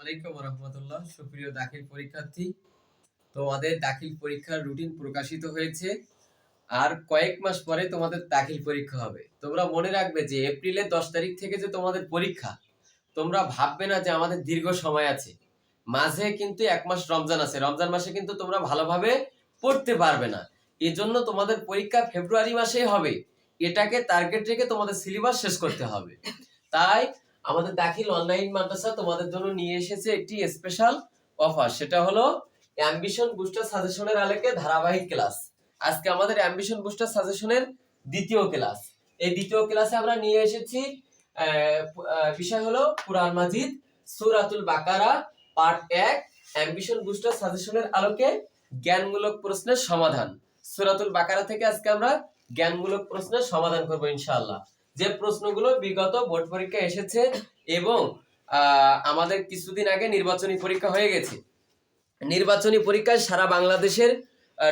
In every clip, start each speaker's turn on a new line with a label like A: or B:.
A: আলাইকুম রহমতুল্লাহ। সুপ্রিয় দাখিল পরীক্ষার্থী, তোমাদের দাখিল পরীক্ষার রুটিন প্রকাশিত হয়েছে। আর কয়েক মাস পরে তোমাদের দাখিল পরীক্ষা হবে। তোমরা মনে রাখবে যে এপ্রিলের 10 তারিখ থেকে যে তোমাদের পরীক্ষা, তোমরা ভাববে না যে আমাদের দীর্ঘ সময় আছে। মাঝে কিন্তু 1 মাস রমজান আছে। রমজান মাসে কিন্তু তোমরা ভালোভাবে পড়তে পারবে না। এজন্য তোমাদের পরীক্ষা ফেব্রুয়ারি মাসেই হবে। এটাকে টার্গেট রেখে তোমাদের সিলেবাস শেষ করতে হবে। তাই আমাদের দাখিল অনলাইন মাদ্রাসা তোমাদের জন্য নিয়ে এসেছে একটি স্পেশাল অফার। সেটা হলো অ্যাম্বিশন বুস্টার সাজেশনের আলোকে ধারাবাহিক ক্লাস। আজকে আমাদের অ্যাম্বিশন বুস্টার সাজেশনের দ্বিতীয় ক্লাস। এই দ্বিতীয় ক্লাসে আমরা নিয়ে এসেছি বিষয় হলো কুরআন মাজিদ সূরাতুল বাকারা পার্ট 1 অ্যাম্বিশন বুস্টার সাজেশনের আলোকে জ্ঞানমূলক প্রশ্নের সমাধান। সূরাতুল বাকারা থেকে আজকে আমরা জ্ঞানমূলক প্রশ্নের সমাধান করব ইনশাআল্লাহ। যে প্রশ্নগুলো বিগত বোর্ড পরীক্ষা এসেছে এবং আমাদের কিছুদিন আগে নির্বাচনী পরীক্ষা হয়ে গেছে। নির্বাচনী পরীক্ষায় সারা বাংলাদেশের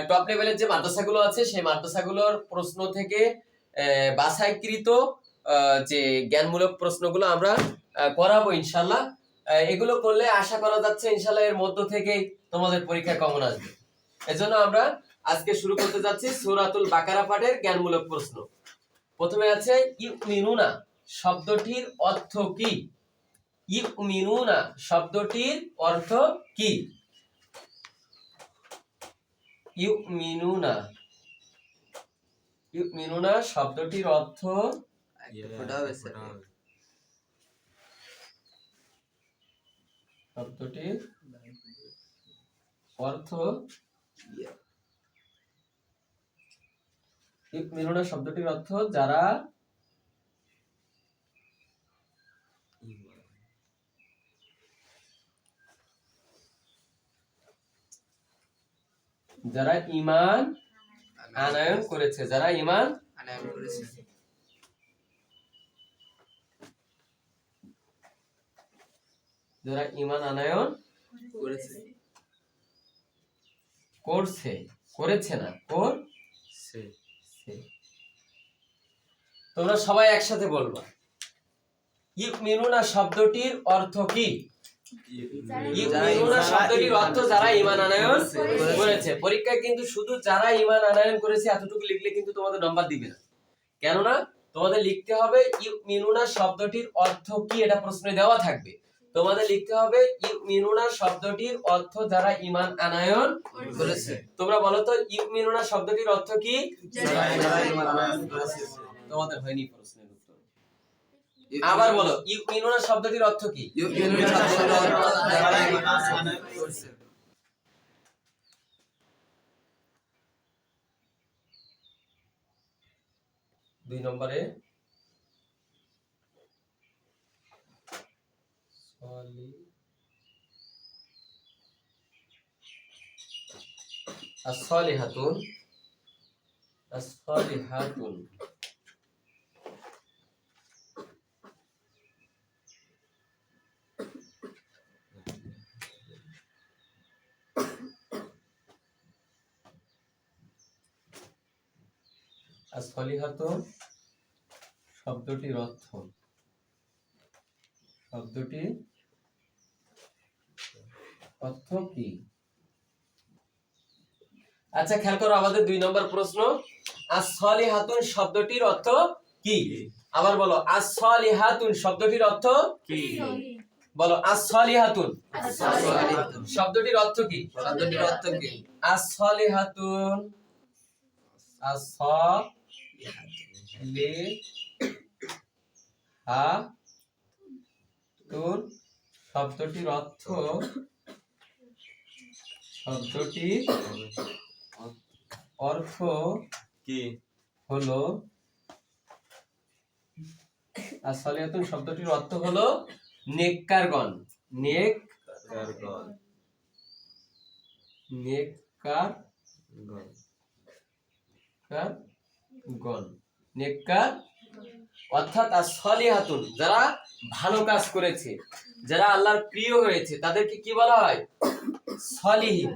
A: টপ লেভেলের যে মাদ্রাসাগুলো আছে সেই মাদ্রাসাগুলোর প্রশ্ন থেকে বাছাইকৃত যে জ্ঞানমূলক প্রশ্নগুলো আমরা করাবো ইনশাআল্লাহ। এগুলো করলে আশা করা যাচ্ছে ইনশাআল্লাহ এর মধ্য থেকে তোমাদের পরীক্ষা কমন আসবে। এজন্য আমরা আজকে শুরু করতে যাচ্ছি সূরাতুল বাকারা পাঠের জ্ঞানমূলক প্রশ্ন। প্রথমে আছে ইউমিনুনা শব্দটির অর্থ কি? ইউমিনুনা শব্দটির অর্থ কি? ইউমিনুনা ইউমিনুনা শব্দটির অর্থ শব্দটির অর্থ ইউমিনুনা শব্দটির অর্থ যারা ঈমান আনয়ন করেছে। যারা ঈমান আনয়ন করেছে। যারা ঈমান আনয়ন করেছে। করছে, করেছে না, করছে। তোমরা সবাই একসাথে বলবা ইউমিনুনা শব্দটির অর্থ কি? ইউমিনুনা শব্দটির অর্থ যারা ঈমান আনয়ন করেছে। পরীক্ষায় কিন্তু শুধু যারা ঈমান আনয়ন করেছে এতটুকু লিখলে কিন্তু তোমাদের নাম্বার দিবে না। কেননা তোমাদের লিখতে হবে ইউমিনুনা শব্দটির অর্থ কি, এটা প্রশ্নে দেওয়া থাকবে। তোমাদের লিখতে হবে ইউমিনুনা শব্দটির অর্থ যারা ঈমান আনয়ন করেছে। তোমরা বলো তো ইউমিনুনা শব্দটির অর্থ কি? যারা ঈমান আনয়ন করেছে। তোমাদের হয়নি প্রশ্নের উত্তর। আবার বলো ইউমিনুনা শব্দটির অর্থ কি? ইউমিনুনা শব্দটির অর্থ যারা ঈমান আনয়ন করেছে। দুই নম্বরে as-salihatun as-salihatun as-salihatun শব্দটির অর্থ কি? আচ্ছা খেয়াল করো আমাদের 2 নম্বর প্রশ্ন as-salihatun শব্দটির অর্থ কি? আবার বলো as-salihatun শব্দটির অর্থ কি? বলো as-salihatun শব্দটির অর্থ কি? শব্দটির অর্থ কি? as-salihatun as-salihatun শব্দটির অর্থ কি হলো as-salihatun শব্দটির অর্থ হলো নেককারগণ। নেককার অর্থাৎ as-salihatun যারা ভালো কাজ করেছে, যারা আল্লাহর প্রিয় হয়েছে তাদেরকে কি বলা হয়? সলিহিন।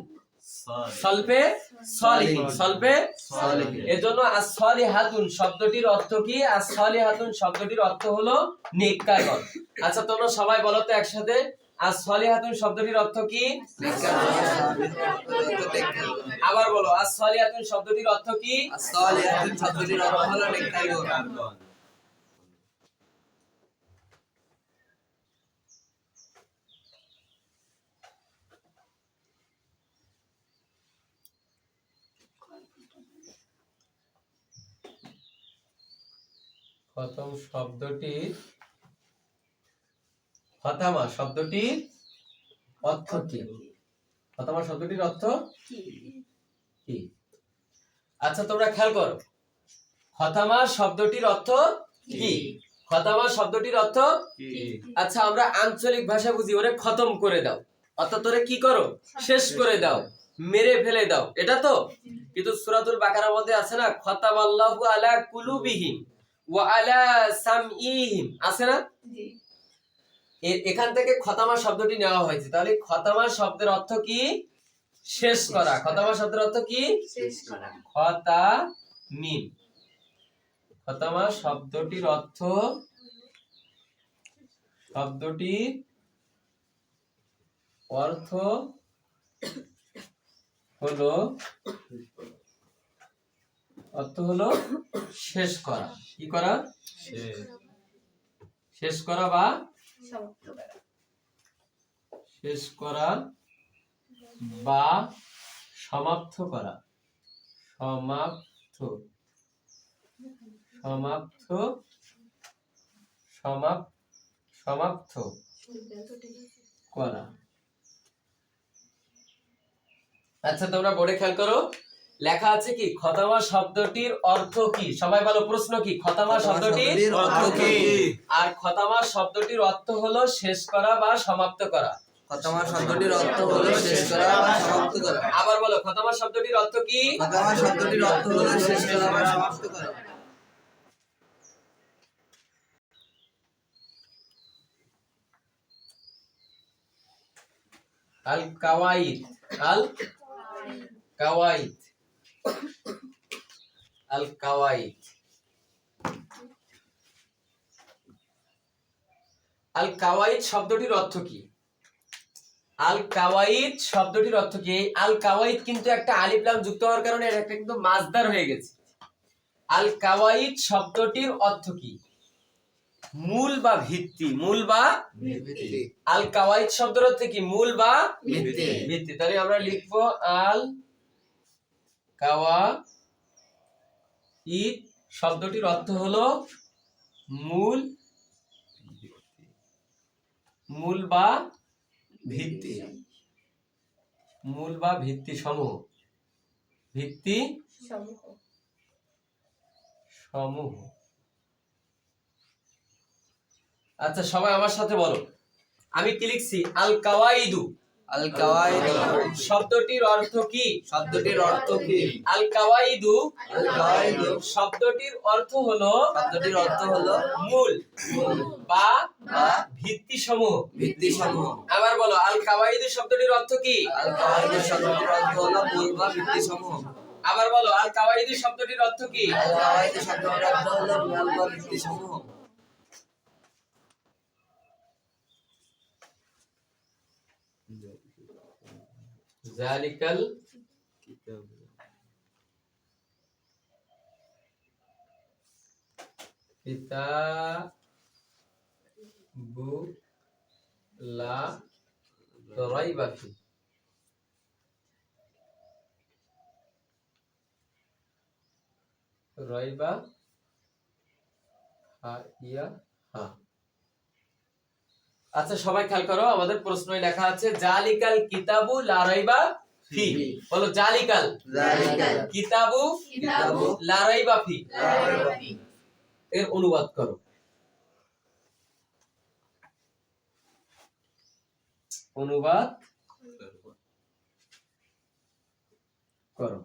A: এজন্য as-salihatun শব্দটির অর্থ কি? as-salihatun শব্দটির অর্থ হলো নেককারগণ। আচ্ছা তোমরা সবাই বলো তো একসাথে as-salihatun শব্দটির অর্থ কি? আবার বলো, as-salihatun শব্দটির অর্থ কি?
B: as-salihatun শব্দটির অর্থ হলো নেককারগণ।
A: প্রথম শব্দটির খতামা শব্দটির অর্থ কি? খতামা শব্দটির অর্থ কি? আচ্ছা তোমরা খেয়াল করো, খতামা শব্দটির অর্থ কি? খতামা শব্দটির অর্থ কি? আচ্ছা আমরা আঞ্চলিক ভাষা বুঝি, ওরে খতম করে দাও, অর্থাৎ ওরে কি করো? শেষ করে দাও, মেরে ফেলে দাও, এটা তো। কিন্তু সূরাতুল বাকারার মধ্যে আছে না, খতামাল্লাহু আলা কুলুবিহিম ওয়া আলা সামঈহিম, আছে না? এখান থেকে খতামা শব্দটি নেওয়া হয়েছে। তাহলে খতামা শব্দের অর্থ কি? শেষ করা। খতামা শব্দের অর্থ কি?
C: শেষ করা।
A: খতামিম। খতামা শব্দটির অর্থ হলো শেষ করা। কি করা? শেষ করা বা
C: সমাপ্ত করা।
A: শেষ করা বা সমাপ্ত করা। সমাপ্ত করা। আচ্ছা তোমরা বোর্ডে খেয়াল করো, লেখা আছে কি? খতামা শব্দটির অর্থ কি? সবাই বলো, প্রশ্ন কি? খতামা শব্দটির
B: অর্থ কি?
A: আর খতামা শব্দটির অর্থ হলো শেষ করা বা সমাপ্ত করা।
B: খতামা শব্দটির অর্থ হলো শেষ করা বা সমাপ্ত করা।
A: আবার বলো, খতামা শব্দটির অর্থ কি?
B: খতামা শব্দটির অর্থ হলো শেষ করা বা সমাপ্ত করা।
A: আল কাওয়াইদ। আল কাওয়াইদ। আল কাওয়াইদ। আল কাওয়াইদ শব্দটির অর্থ কি? আল কাওয়াইদ শব্দটির অর্থ কি? আল কাওয়াইদ কিন্তু একটা আলিফ লাম যুক্ত হওয়ার কারণে এটা একটা কিন্তু মাসদার হয়ে গেছে। আল কাওয়াইদ শব্দটির অর্থ কি? মূল বা ভিত্তি। মূল বা
B: ভিত্তি।
A: আল কাওয়াইদ শব্দের অর্থ কি? মূল বা
B: ভিত্তি।
A: ভিত্তি। তাহলে আমরা লিখবো আল কাওয়াইদ শব্দটির অর্থ হলো মূল বা ভিত্তি। মূল বা ভিত্তি সমূহ। ভিত্তি সমূহ। আচ্ছা সবাই আমার সাথে বলো, আমি কি লিখছি? আল কাওয়াইদু।
B: আল কাওয়াইদ
A: শব্দটির অর্থ কি?
B: শব্দটির অর্থ কি?
A: আল কাওয়াইদু
B: আল কাওয়াইদ
A: শব্দটির অর্থ হলো
B: শব্দটির অর্থ হলো
A: মূল বা
B: বা
A: ভিত্তি সমূহ।
B: ভিত্তি সমূহ।
A: আবার বলো, আল কাওয়াইদু শব্দটির অর্থ কি?
B: আল কাওয়াইদ শব্দটির অর্থ হলো মূল বা ভিত্তি সমূহ।
A: আবার বলো, আল কাওয়াইদু শব্দটির অর্থ কি?
B: আল কাওয়াইদ শব্দটির অর্থ হলো মূল বা ভিত্তি সমূহ।
A: জালিকাল কিতাবু লা রাইবা ফি। রাইবা হা ইয়া হা। আচ্ছা সবাই খেয়াল করো, আমাদের প্রশ্নই লেখা আছে জালিকাল কিতাবু লা রাইবা ফি। বলো জালিকাল
B: জালিকাল
A: কিতাবু
B: কিতাবু
A: লা রাইবা ফি।
B: লা রাইবা ফি।
A: এর অনুবাদ করো। অনুবাদ করো।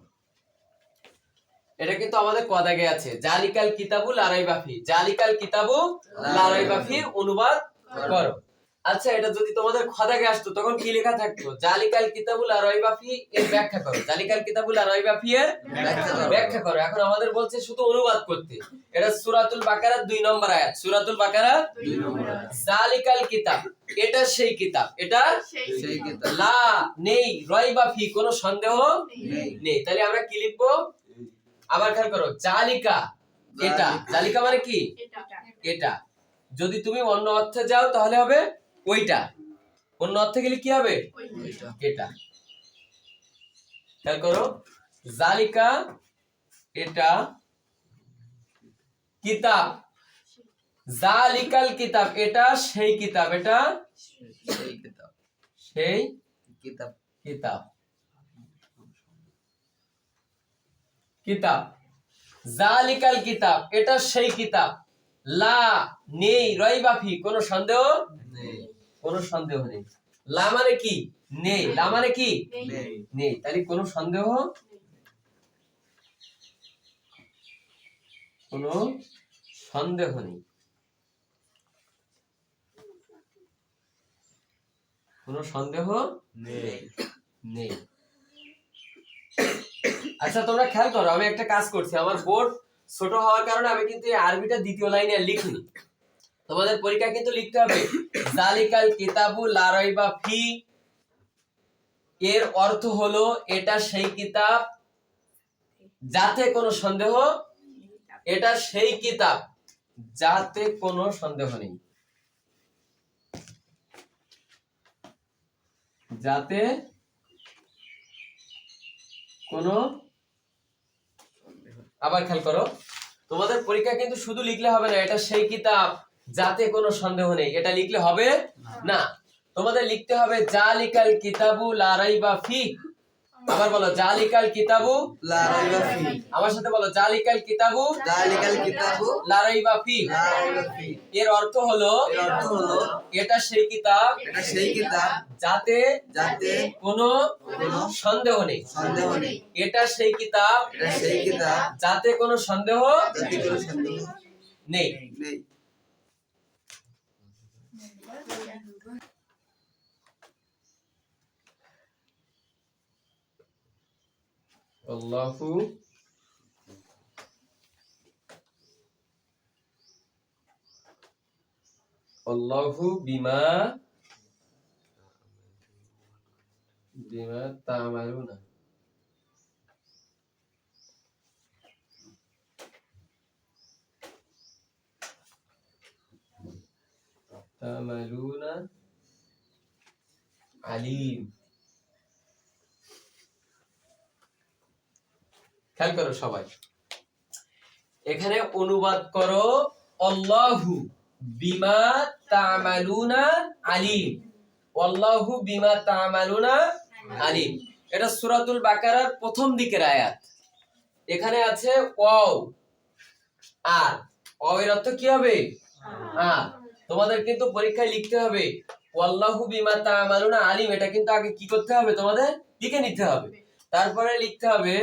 A: এটা কিন্তু আমাদের কদাগে আছে, জালিকাল কিতাবু লা রাইবা ফি। জালিকাল কিতাবু লা রাইবা ফির অনুবাদ করো। আচ্ছা, এটা যদি তোমাদের খদাগে আসতো তখন কি লেখা থাকতো? জালিকাল কিতাবুল লা রাইবা ফি এর ব্যাখ্যা করো। জালিকাল কিতাবুল লা রাইবা ফি এর ব্যাখ্যা করো। এখন আমাদের বলছে শুধু অনুবাদ করতে। এটা সূরাতুল বাকারার 2 নম্বর আয়াত। সূরাতুল বাকারার
C: 2 নম্বর আয়াত।
A: জালিকাল কিতাব, এটা সেই কিতাব, এটা
B: সেই কিতাব
A: লা নেই রাইবা ফি, কোনো সন্দেহ
B: নেই।
A: নেই। তাহলে আমরা কি লিখবো? আবার খেয়াল করো, জালিকা, এটা। জালিকা মানে কি?
C: এটা
A: এটা। যদি তুমি অন্য অর্থে যাও তাহলে হবে ওইটা, অন্য অর্থে গেলে কি হবে?
C: ওইটা
A: এটা। খেয়াল করো, জালিকা এটা কিতাব, জালিকাল কিতাব এটা সেই কিতাব, এটা
B: সেই কিতাব
A: সেই
B: কিতাব
A: কিতাব। কিতাব জালিকাল কিতাব এটা সেই কিতাব, লা নেই রাইবা ফি, কোনো সন্দেহ
B: নেই
A: কোনো সন্দেহ নেই। লা মানে কি? নেই। লা মানে কি?
B: নেই
A: নেই। তাহলে কোনো সন্দেহ কোনো সন্দেহ নেই, কোনো সন্দেহ
B: নেই
A: নেই। আচ্ছা, তোমরা খেয়াল করো, আমি একটা কাজ করছি। আমার বোর্ড ছোট হওয়ার কারণে আমি কিন্তু এই আরবিটা দ্বিতীয় লাইনে আর লিখিনি। তোমাদের পরীক্ষা কিন্তু লিখতে হবে জালিকাল কিতাবু লা রাইবা ফি, এর অর্থ হলো এটা সেই কিতাব যাতে কোনো সন্দেহ, এটা সেই কিতাব যাতে কোনো সন্দেহ নেই, যাতে কোনো। আবার খেয়াল করো, তোমাদের পরীক্ষা কিন্তু শুধু লিখলে হবে না এটা সেই কিতাব যাতে কোনো সন্দেহ নেই, এটা লিখলে হবে না। তোমাদের লিখতে হবে জালিকাল কিতাবু লা রাইবা ফি। আবার বলো, জালিকাল কিতাবু
B: লা রাইবা ফি
A: আমার সাথে বলো, জালিকাল কিতাবু
B: যালিকাল কিতাবু
A: লা রাইবা ফি।
B: লা রাইবা ফি
A: এর অর্থ হলো
B: এর অর্থ হলো
A: এটা সেই কিতাব
B: এটা সেই কিতাব
A: যাতে
B: যাতে
A: কোনো
B: কোনো
A: সন্দেহ নেই,
B: সন্দেহ নেই
A: এটা সেই কিতাব
B: এটা সেই কিতাব
A: যাতে কোনো সন্দেহ
B: যাতে কোনো সন্দেহ
A: নেই।
B: নেই
A: আল্লাহু আল্লাহু বিমা বিমা তা'মালুনা। তা'মালুনা আলিম। খেয়াল করো সবাই, এখানে অনুবাদ করো আল্লাহু বিমা তা'মালুনা আলিম। আল্লাহু বিমা তা'মালুনা আলিম, এটা সূরাতুল বাকারার প্রথম দিকের আয়াত। এখানে আছে ওয়াও আর, ওয়াও এর অর্থ কি হবে? আর। তোমাদের কিন্তু পরীক্ষায় লিখতে হবে আল্লাহু বিমা তা'মালুনা আলিম, এটা কিন্তু আগে কি করতে হবে? তোমাদের লিখে নিতে হবে। তারপরে লিখতে হবে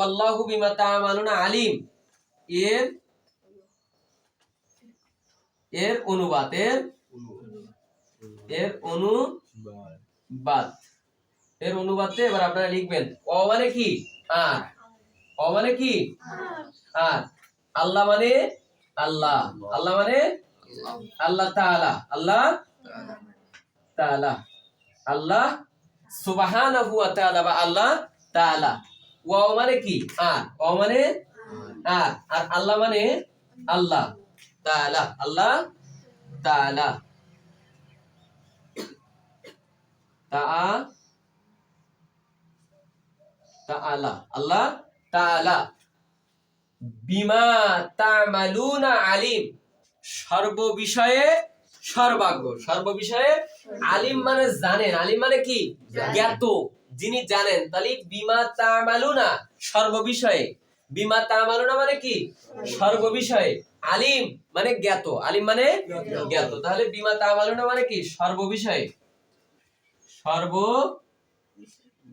A: আল্লাহু বিমা তা'মালুনা আলিম, এর এর অনুবাদ, এর অনুবাদ, এর অনুবাদে এবার আপনারা লিখবেন অ মানে কি? আর। অ মানে কি? আর। আল্লাহ মানে আল্লাহ, আল্লাহ মানে আল্লাহ তাআলা, আল্লাহ তাআলা, আল্লাহ সুবহানাহু ওয়া তাআলা বা আল্লাহ তাআলা। ওয়া মানে কি? আর। অ মানে আর, আর আল্লাহ মানে আল্লাহ তাআলা, আল্লাহ তাআলা, তাআলা, আল্লাহ তাআলা। বিমা তা'মালুনা আলিম, সর্ব বিষয়ে সর্বাগ্র, সর্ব বিষয়ে। আলিম মানে জানেন, আলিম মানে কি? জ্ঞাত, যিনি জানেন। তাহলে বিমা তা'মালুনা সর্ব বিষয়ে, বিমা তা'মালুনা মানে কি? সর্ব বিষয়ে। আলিম মানে জ্ঞাত, আলিম মানে জ্ঞাত। তাহলে বিমা তা'মালুনা মানে কি? সর্ব বিষয়ে, সর্ব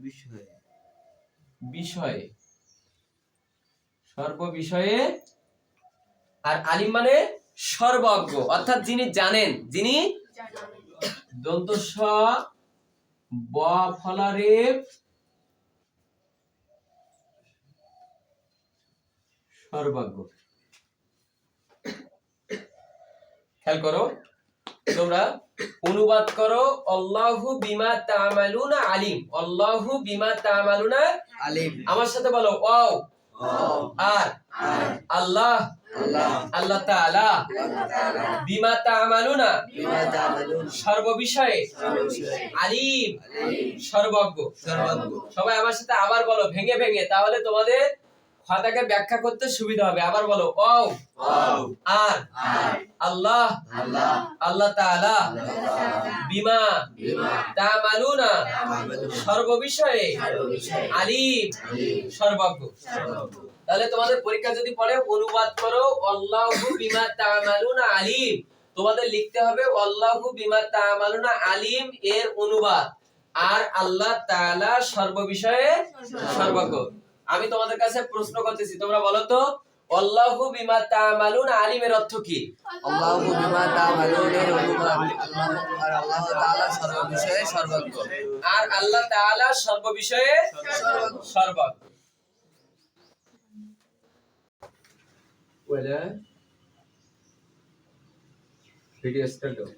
B: বিষয়
A: বিষয়ে, সর্ব বিষয়ে। আর আলিম মানে সর্বজ্ঞ, অর্থাৎ যিনি জানেন, যিনি দন্ত স ব ফলারেফ সর্বাগ্য। খেয়াল করো, তোমরা অনুবাদ করো আল্লাহু বিমা তা'মালুনা আলিম। আল্লাহু বিমা তা'মালুনা
B: আলিম।
A: আমার সাথে বলো ওয়াও আর আল্লাহ আল্লাহ তাআলা বিমা তা'মালুনা সর্ববিষয়ে আলিম সর্বজ্ঞ। সবাই আমার সাথে আবার বলো ভেঙে ভেঙে, তাহলে তোমাদের খাতাকে ব্যাখ্যা করতে সুবিধা হবে। আবার বলো ওয়াও আর আল্লাহ আল্লাহ তাআলা বিমা তা'মালুনা সর্ববিষয়ে আলিম সর্বজ্ঞ। তাহলে তোমাদের পরীক্ষা যদি পড়ে অনুবাদ করো আল্লাহু বিমা তা'মালুনা আলিম, তোমাদের লিখতে হবে আল্লাহু বিমা তা'মালুনা আলিম এর অনুবাদ আর আল্লাহ তাআলা সর্ববিষয়ে সর্বজ্ঞ। আমি তোমাদের কাছে প্রশ্ন করতেছি, তোমরা বলো তো আল্লাহু বিমা তা'মালুনা আলিমের অর্থ কি?
B: আল্লাহু বিমা তা'মালুন এর অনুবাদ আর আল্লাহ তাআলা সর্ববিষয়ে সর্বজ্ঞ।
A: আর আল্লাহ তাআলা সর্ববিষয়ে সর্বজ্ঞ। ওয়ালা ভিডিও স্টার্ট দাও।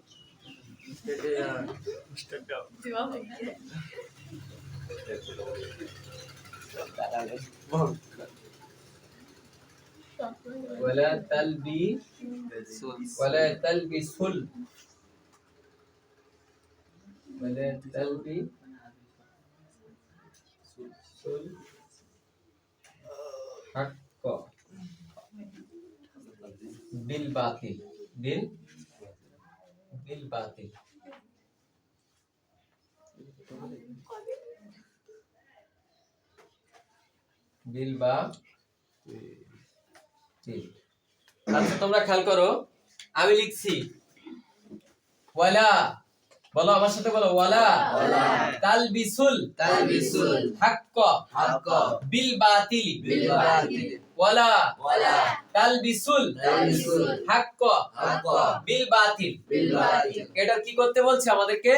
A: ওয়ালা তালবিসুল ওয়ালা তালবিসুল হাক্ক বিল বাতিল বিল বাতিল। বিল বাতিল। আচ্ছা তোমরা খেয়াল করো, আমি লিখছি ওয়ালা, বলো আমার সাথে বলো ওয়ালা তালবিসুল হাক্ক বিল বাতিল ওয়ালা তালবিসুল হাক্ক বিল বাতিল। এটা কি করতে বলছে আমাদেরকে?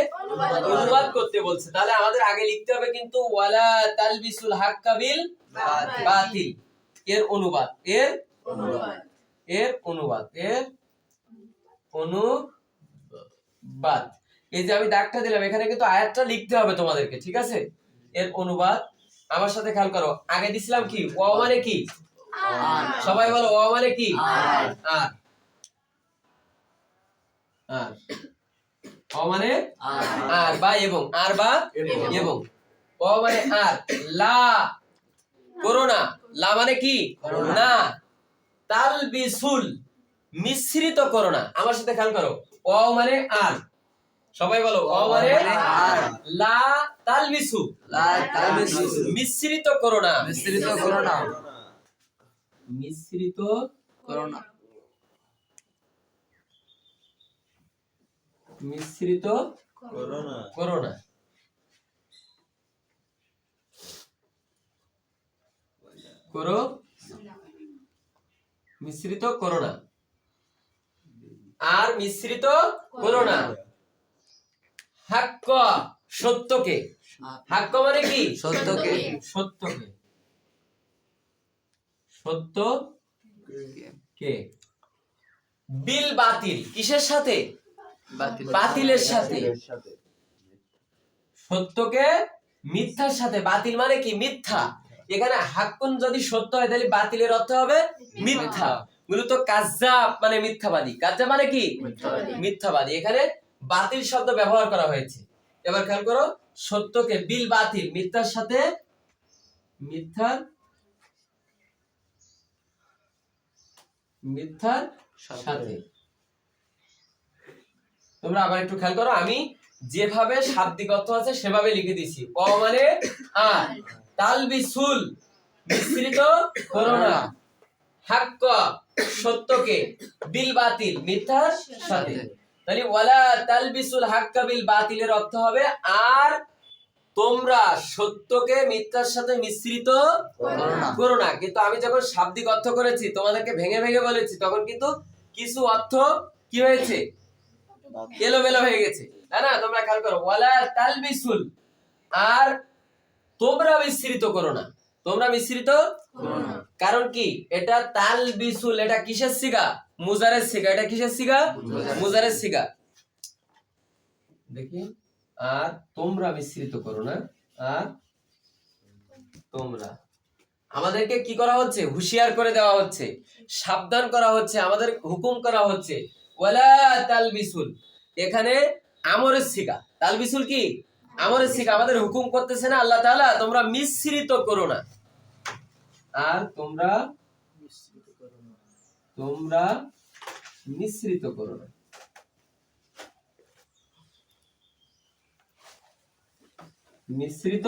A: অনুবাদ করতে বলছে। তাহলে আমাদের আগে লিখতে হবে কিন্তু ওয়ালা তালবিসুল হাক্কা বিল বাতিল এর অনুবাদ এর অনুবাদ এই যে আমি দাগটা দিলাম, এখানে কিন্তু আয়াতটা লিখতে হবে তোমাদেরকে, ঠিক আছে? এর অনুবাদ আমার সাথে খেয়াল করো। আগে দিছিলাম কি ওয়া মানে কি? সবাই বলো ওয়া মানে কি? আর ওয়া মানে আর বা এবং, আর বা এবং। ওয়া মানে আর, লা করোনা, লা মানে কি? না। তালবিসুল মিশ্রিত করোনা। আমার সাথে খেয়াল করো, ওয়া মানে আর, সবাই বলো ওয়া মানে আর, লা তালবিসু মিশ্রিত করোনা মিশ্রিত করোনা। মিশ্রিত করোনা আর মিশ্রিত করোনা। হাক্ক সত্যকে, হাক্ক মানে কি? সত্যকে বিল বাতিল কিসের সাথে? বাতিলের সাথে। সত্যকে মিথ্যার সাথে। বাতিল মানে কি? মিথ্যা। এখানে হাক্কুন যদি সত্য হয় তাহলে বাতিলের অর্থ হবে মিথ্যা। মূলত কাজ্জাব মানে মিথ্যাবাদী। কাজ্জাব মানে কি? মিথ্যাবাদী। এখানে বাতিল শব্দ ব্যবহার করা হয়েছে। এবার খেয়াল করো, সত্যকে বিল বাতিল মিথ্যার সাথে তোমরা আবার একটু খেয়াল করো, আমি যেভাবে শাব্দিক অর্থ আছে সেভাবে লিখে দিছি। অ মানে আর, তালবিসুল মিশ্রিত করোনা, হাক্ক সত্যকে, বিল বাতিল মিথ্যার সাথে। তাহলে ওয়ালা তালবিসুল হাক্কা বিল বাতিলের অর্থ হবে আর তোমরা সত্যকে মিথ্যার সাথে মিশ্রিত করো না। কিন্তু আমি যখন শাব্দিক অর্থ করেছি, তোমাদেরকে ভেঙে ভেঙে বলেছি, তখন কিন্তু কিছু অর্থ কি হয়েছে? এলোমেলো হয়ে গেছে। হ্যাঁ না, তোমরা খেয়াল করো, ওয়ালা তালবিসুল, আর তোমরা মিশ্রিত করো না, তোমরা মিশ্রিত
B: করো না।
A: কারণ কি, এটা তালবিসুল, এটা কিসের সিগা? মুজারের সিগা। এটা কিসের সিগা? মুজারের সিগা। দেখি, আর তোমরা মিশ্রিত করো না, আর তোমরা, আমাদেরকে কি করা হচ্ছে? হুঁশিয়ার করে দেওয়া হচ্ছে, সাবধান করা হচ্ছে, আমাদের হুকুম করা হচ্ছে ওয়ালা তালবিসুল। এখানে আমরের সিগা, তালবিসুল কি? আমরের সিগা। আমাদের হুকুম করতেছে না আল্লাহ তাআলা, তোমরা মিশ্রিত করো না, আর তোমরা মিশ্রিত করো না। মিশ্রিত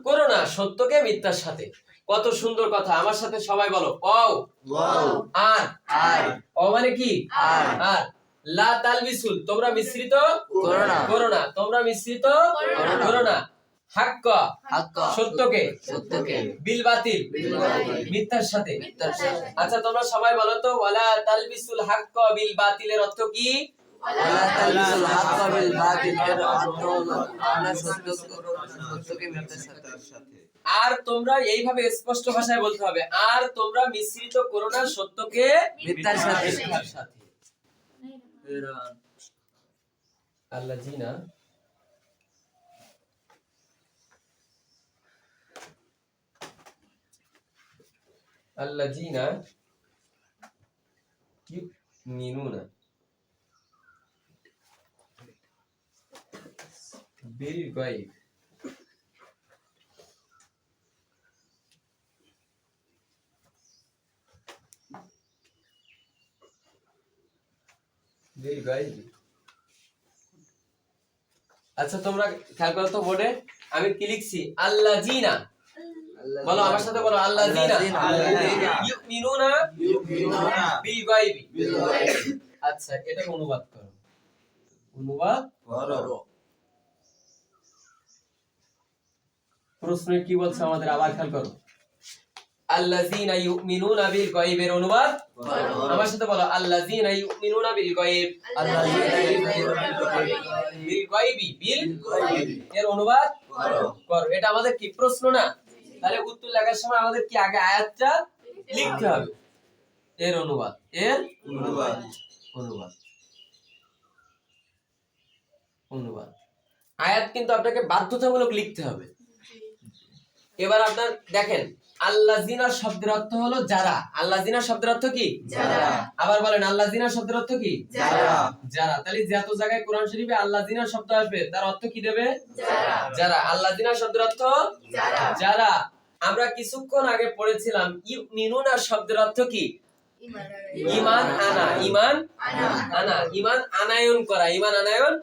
A: করো না সত্যকে মিথ্যার সাথে। কত সুন্দর কথা, আমার সাথে সবাই বলো, অও আর
B: আর
A: ও মানে কি?
B: আর
A: আর লা তালবিসুল, তোমরা মিশ্রিত
B: করো না।
A: করো না, তোমরা মিশ্রিত
B: করো না।
A: করো না। হাক্ক,
B: হাক্ক
A: সত্যকে,
B: সত্যকে
A: বিল বাতিল,
B: বিল বাতিল,
A: মিথ্যার সাথে।
B: মিথ্যার সাথে।
A: আচ্ছা তোমরা সবাই বলো তো, ওয়ালা তালবিসুল হাক্ক বিল বাতিলের অর্থ কি?
B: ওয়ালা তালবিসুল হাক্ক বিল বাতিল এর অর্থ হলো তোমরা সত্যকে মিথ্যার সাথে।
A: আর তোমরা এইভাবে স্পষ্ট ভাষায় বলতে হবে, আর তোমরা মিশ্রিত করো না সত্যকে
B: মিথ্যার সাথে।
A: মিথ্যার সাথে। আল্লাযিনা ইউমিনুনা বিল গায়ব, বিল গায়ব। আচ্ছা তোমরা খেয়াল করো তো বোর্ডে আমি কি লিখছি? আল্লাযিনা, বলো আমার সাথে বলো, আল্লাযিনা ইউমিনুনা বিল গায়ব। আচ্ছা এটা অনুবাদ করো, অনুবাদ
B: করো।
A: প্রশ্নে কি বলছে আমাদের, আবার খেয়াল করো। আল্লাযিনা ইউমিনুনা বিল গায়বের অনুবাদ আমার সাথে বলো, আল্লাযিনা ইউমিনুনা বিল গায়ব। বিল গায়বি, বিল এর অনুবাদ করো। এটা আমাদের কি প্রশ্ন না? তাহলে উত্তর লেখার সময় আমাদের কি আগে আয়াতটা লিখতে হবে, এর অনুবাদ, এর অনুবাদ, অনুবাদ। আয়াত কিন্তু আপনাকে বাধ্যতামূলক লিখতে হবে। এবার আপনার দেখেন, আল্লাযিনা শব্দের অর্থ হলো যারা। আল্লাযিনা শব্দের অর্থ কি?
C: যারা।
A: আবার বলেন, আল্লাযিনা শব্দের অর্থ কি?
C: যারা।
A: যারা। তাহলে যত জায়গায় কোরআন শরীফে আল্লাযিনা শব্দ আসবে তার অর্থ কি দেবে?
C: যারা।
A: যারা। আল্লাযিনা শব্দের অর্থ
C: যারা।
A: যারা। আমরা কিছুক্ষণ আগে পড়েছিলাম ইউমিনুনা শব্দের অর্থ কি? ঈমান আনা, ঈমান আনা, ঈমান আনায়ন করা, ঈমান আনায়ন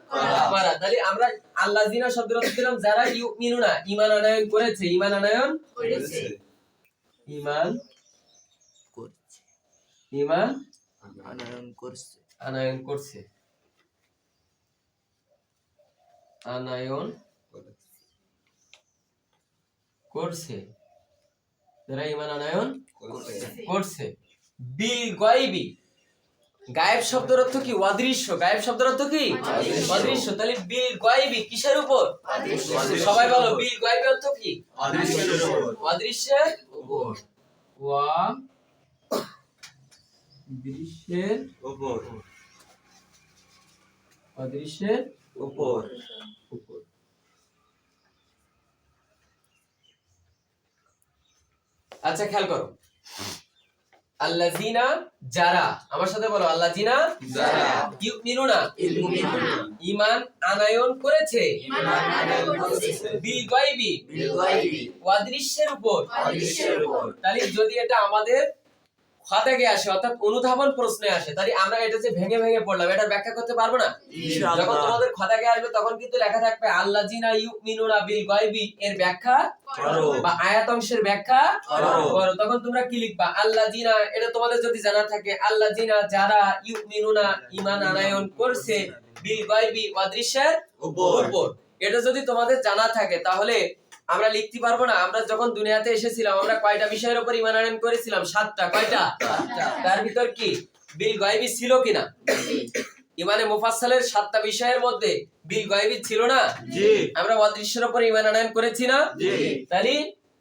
A: করা। তাহলে আমরা আল্লাযিনা শব্দের অর্থ দিলাম যারা ইউমিনুনা, ঈমান আনায়ন করেছে, ঈমান আনায়ন
C: করেছে।
A: ঈমান
B: করছে,
A: ঈমান
B: আনয়ন করছে,
A: আনায়ন করছে, আনায়ন করছে, যারা ঈমান আনায়ন করছে। বিল গায়বি, গায়েব শব্দের অর্থ কি? অদৃশ্য। গায়েব শব্দের অর্থ কি? অদৃশ্য। তাহলে বিল গায়বি কিসের উপর? সবাই বলো, বিল গায়বি অর্থ কি? অদৃশ্যের উপর। ওয়া দৃশ্যের উপর, অদৃশ্যের
B: উপর।
A: উপর। আচ্ছা খেয়াল করো, আল্লাযিনা যারা, আমার সাথে বলো, আল্লাযিনা
B: যারা
A: ইউমিনুনা
B: ইউমিনুনা
A: ঈমান আনায়ন করেছে,
C: ঈমান আনায়ন করেছে।
A: বিল গায়বি
B: বিল গায়বি
A: অদৃশ্যের উপর।
C: অদৃশ্যের উপর।
A: তাহলে যদি এটা আমাদের খাতাকে আসে, অর্থাৎ অনুধাবন প্রশ্নে আসে, তাহলে আমরা এটা যে ভেঙে ভেঙে পড়লাম, এটা ব্যাখ্যা করতে পারবো না?
B: ইনশাআল্লাহ।
A: যখন তোমাদের খাতাকে আসবে তখন কিন্তু লেখা থাকবে আল্লাযিনা ইউমিনুনা বিল গায়বি এর ব্যাখ্যা
B: করো।
A: বা আয়াত অংশের ব্যাখ্যা
B: করো।
A: করো। তখন তোমরা কি লিখবা? আল্লাযিনা, এটা তোমাদের যদি জানা থাকে, আল্লাযিনা যারা ইউমিনুনা ঈমান আনায়ন করছে, বিল গায়বি অদৃশ্যের
B: উপর।
A: উপর। এটা যদি তোমাদের জানা থাকে তাহলে আমরা লিখতে পারবো না? আমরা যখন দুনিয়াতে এসেছিলাম আমরা কয়টা বিষয়ের উপর ঈমান আনায়ন করেছিলাম? 7টা। কয়টা? তার ভিতর কি বিল গায়বি ছিল কিনা? ইমানে মুফাসসালের 7টা বিষয়ের মধ্যে বিল গায়বি ছিল না?
D: জি
A: আমরা অদৃশ্যের উপর ঈমান আনয়ন করেছি না?
D: জি
A: তাহলে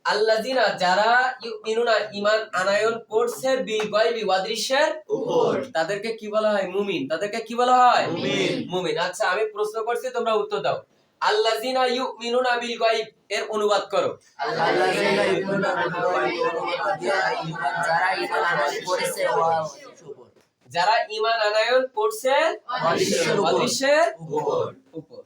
A: আল্লাযিনা যারা ইউমিনুনা ঈমান আনয়ন করছে বিল গায়বি অদৃশ্যের
D: উপর
A: তাদেরকে কি বলা হয়? মুমিন। তাদেরকে কি বলা হয়?
D: মুমিন।
A: মুমিন। আচ্ছা আমি প্রশ্ন করছি, তোমরা উত্তর দাও। আল্লাযিনা ইউমিনুনা বিল গায়ব এর অনুবাদ করো।
B: আল্লাযিনা ইউমিনুনা বিল গায়বি যারা ঈমান আনয়ন করেছে
A: যারা ঈমান আনয়ন করছে
B: অদৃশ্যের উপর।
A: অদৃশ্যের
D: উপর
A: উপর।